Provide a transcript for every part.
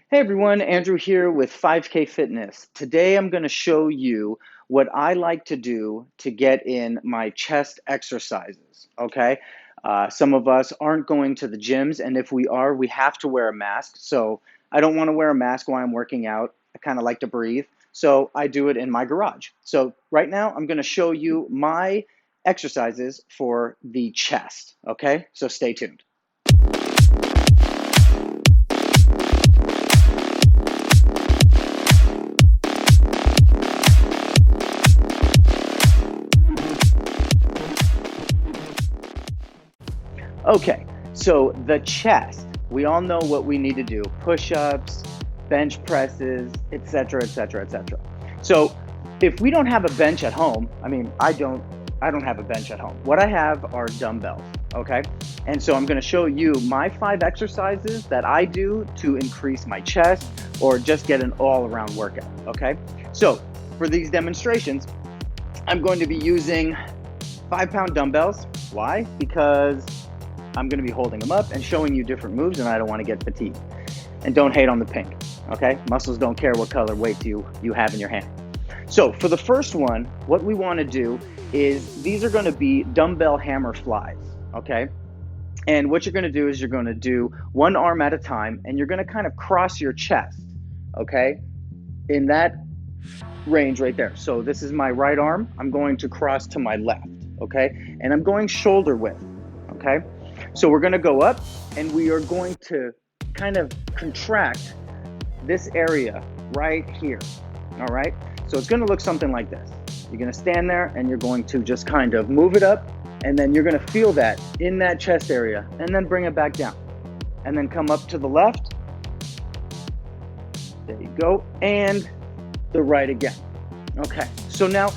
Hey everyone, Andrew here with 5K Fitness. Today I'm going to show you what I like to do to get in my chest exercises, okay? Some of us aren't going to the gyms, and if we are, we have to wear a mask. So I don't want to wear a mask while I'm working out. I kind of like to breathe, so I do it in my garage. So right now I'm going to show you my exercises for the chest, okay? So stay tuned. Okay, so the chest, we all know what we need to do. Push-ups, bench presses, etc., etc., etc. So if we don't have a bench at home, I don't have a bench at home. What I have are dumbbells, okay? And so I'm gonna show you my 5 exercises that I do to increase my chest or just get an all-around workout, okay? So for these demonstrations, I'm going to be using 5-pound dumbbells. Why? Because I'm going to be holding them up and showing you different moves, and I don't want to get fatigued. And don't hate on the pink, okay? Muscles don't care what color weight you have in your hand. So for the first one, what we want to do is these are going to be dumbbell hammer flies, okay? And what you're going to do is you're going to do one arm at a time, and you're going to kind of cross your chest, okay? In that range right there. So this is my right arm. I'm going to cross to my left, okay? And I'm going shoulder width, okay? So we're going to go up and we are going to kind of contract this area right here, all right? So it's going to look something like this. You're going to stand there and you're going to just kind of move it up, and then you're going to feel that in that chest area, and then bring it back down. And then come up to the left. There you go. And the right again. Okay, so now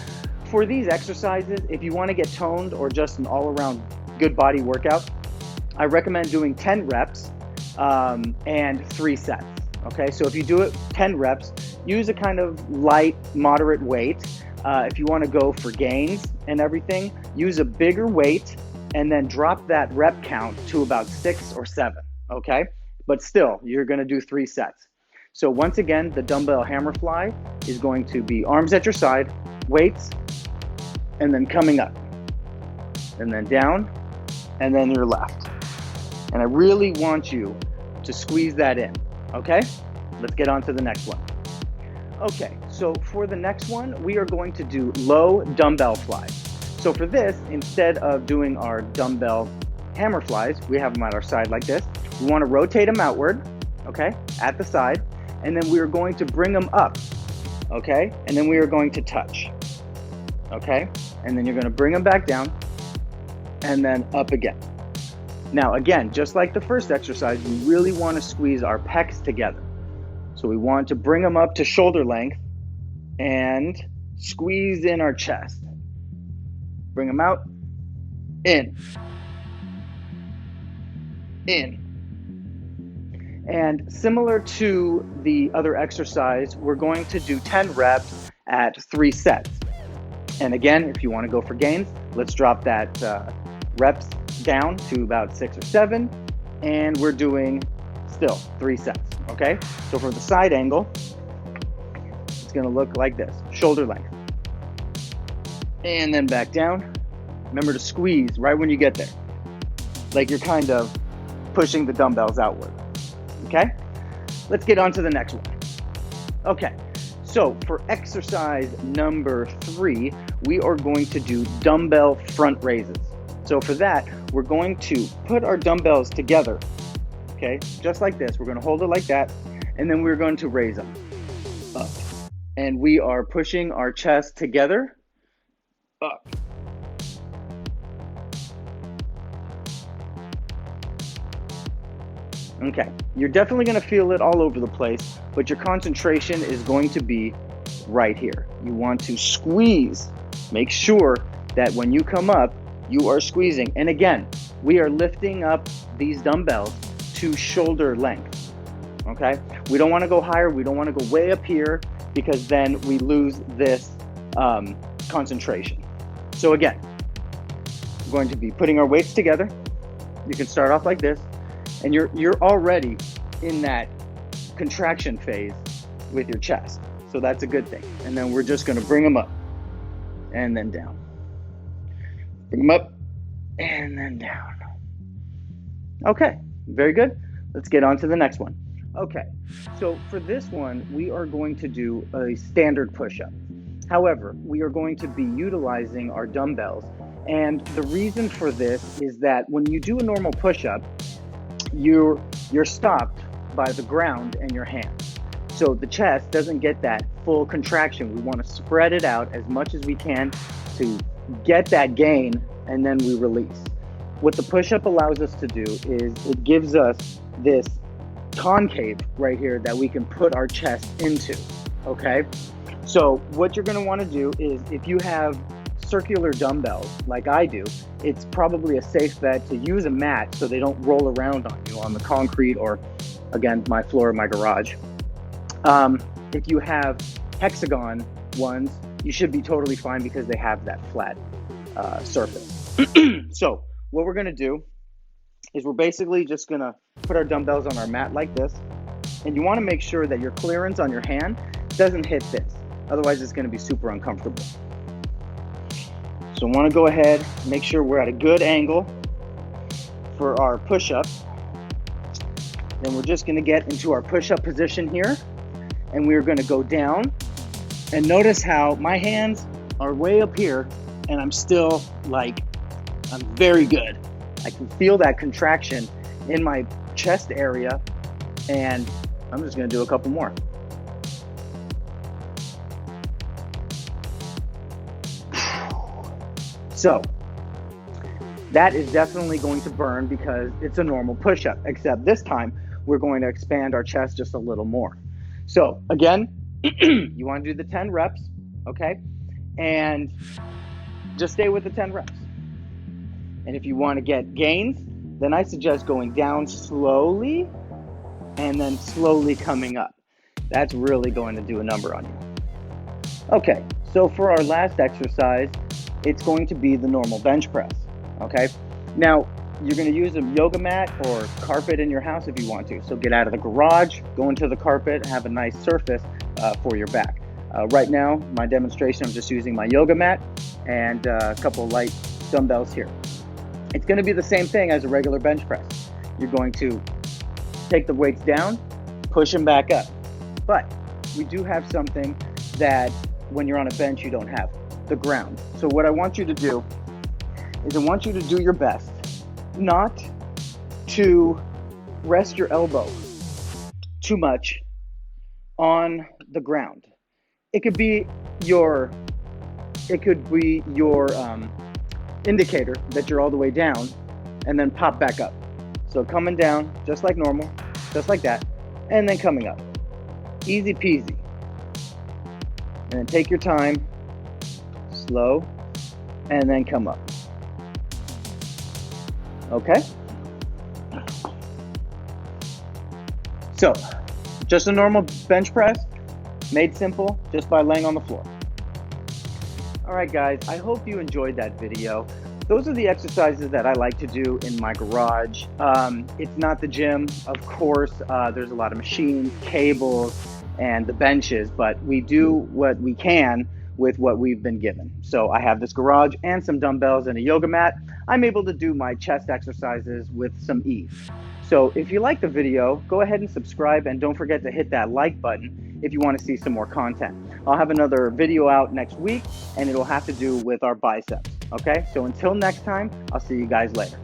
for these exercises, if you want to get toned or just an all-around good body workout, I recommend doing 10 reps and 3 sets, okay? So if you do it 10 reps, use a kind of light, moderate weight. If you want to go for gains and everything, use a bigger weight and then drop that rep count to about 6 or 7, okay? But still, you're going to do 3 sets. So once again, the dumbbell hammer fly is going to be arms at your side, weights, and then coming up, and then down, and then your left. And I really want you to squeeze that in, okay? Let's get on to the next one. Okay, so for the next one, we are going to do low dumbbell flies. So for this, instead of doing our dumbbell hammer flies, we have them at our side like this. We want to rotate them outward, okay, at the side, and then we are going to bring them up, okay? And then we are going to touch, okay? And then you're going to bring them back down, and then up again. Now, again, just like the first exercise, we really want to squeeze our pecs together. So we want to bring them up to shoulder length and squeeze in our chest. Bring them out, in. And similar to the other exercise, we're going to do 10 reps at 3 sets. And again, if you want to go for gains, let's drop that reps down to about 6 or 7, and we're doing still 3 sets, okay? So for the side angle, it's gonna look like this, shoulder length. And then back down. Remember to squeeze right when you get there, like you're kind of pushing the dumbbells outward, okay? Let's get on to the next one. Okay, so for exercise number 3, we are going to do dumbbell front raises. So for that, we're going to put our dumbbells together, okay, just like this. We're going to hold it like that, and then we're going to raise them up. And we are pushing our chest together, up. Okay, you're definitely going to feel it all over the place, but your concentration is going to be right here. You want to squeeze. Make sure that when you come up, you are squeezing. And again, we are lifting up these dumbbells to shoulder length, okay? We don't want to go higher. We don't want to go way up here, because then we lose this concentration. So again, we're going to be putting our weights together. You can start off like this, and you're already in that contraction phase with your chest. So that's a good thing. And then we're just gonna bring them up and then down. Bring them up and then down. Okay, very good. Let's get on to the next one. Okay, so for this one, we are going to do a standard push-up. However, we are going to be utilizing our dumbbells. And the reason for this is that when you do a normal push-up, you're stopped by the ground and your hands. So the chest doesn't get that full contraction. We want to spread it out as much as we can to get that gain, and then we release. What the push-up allows us to do is it gives us this concave right here that we can put our chest into, okay? So what you're gonna wanna do is, if you have circular dumbbells like I do, it's probably a safe bet to use a mat so they don't roll around on you on the concrete or, again, my floor of my garage. If you have hexagon ones, you should be totally fine because they have that flat surface. So what we're gonna do is we're basically just gonna put our dumbbells on our mat like this, and you wanna make sure that your clearance on your hand doesn't hit this. Otherwise, it's gonna be super uncomfortable. So I wanna go ahead, make sure we're at a good angle for our push-up. Then we're just gonna get into our push-up position here, and we're gonna go down. And notice how my hands are way up here, and I'm still like, I'm very good. I can feel that contraction in my chest area, and I'm just gonna do a couple more. So that is definitely going to burn because it's a normal push-up, except this time we're going to expand our chest just a little more. So again, you wanna do the 10 reps, okay? And just stay with the 10 reps. And if you want to get gains, then I suggest going down slowly and then slowly coming up. That's really going to do a number on you. Okay, so for our last exercise, it's going to be the normal bench press, okay? Now, you're going to use a yoga mat or carpet in your house if you want to. So get out of the garage, go into the carpet, have a nice surface for your back. Right now, my demonstration, I'm just using my yoga mat and a couple light dumbbells here. It's going to be the same thing as a regular bench press. You're going to take the weights down, push them back up. But we do have something that when you're on a bench, you don't have, the ground. So what I want you to do is I want you to do your best not to rest your elbow too much on the ground. It could be your indicator that you're all the way down, and then pop back up. So coming down just like normal, just like that, and then coming up. Easy peasy. And then take your time, slow, and then come up. Okay? So, just a normal bench press, made simple just by laying on the floor. All right, guys, I hope you enjoyed that video. Those are the exercises that I like to do in my garage. It's not the gym, of course. There's a lot of machines, cables, and the benches, but we do what we can with what we've been given. So I have this garage and some dumbbells and a yoga mat. I'm able to do my chest exercises with some ease. So if you like the video, go ahead and subscribe, and don't forget to hit that like button if you want to see some more content. I'll have another video out next week, and it'll have to do with our biceps. Okay, so until next time, I'll see you guys later.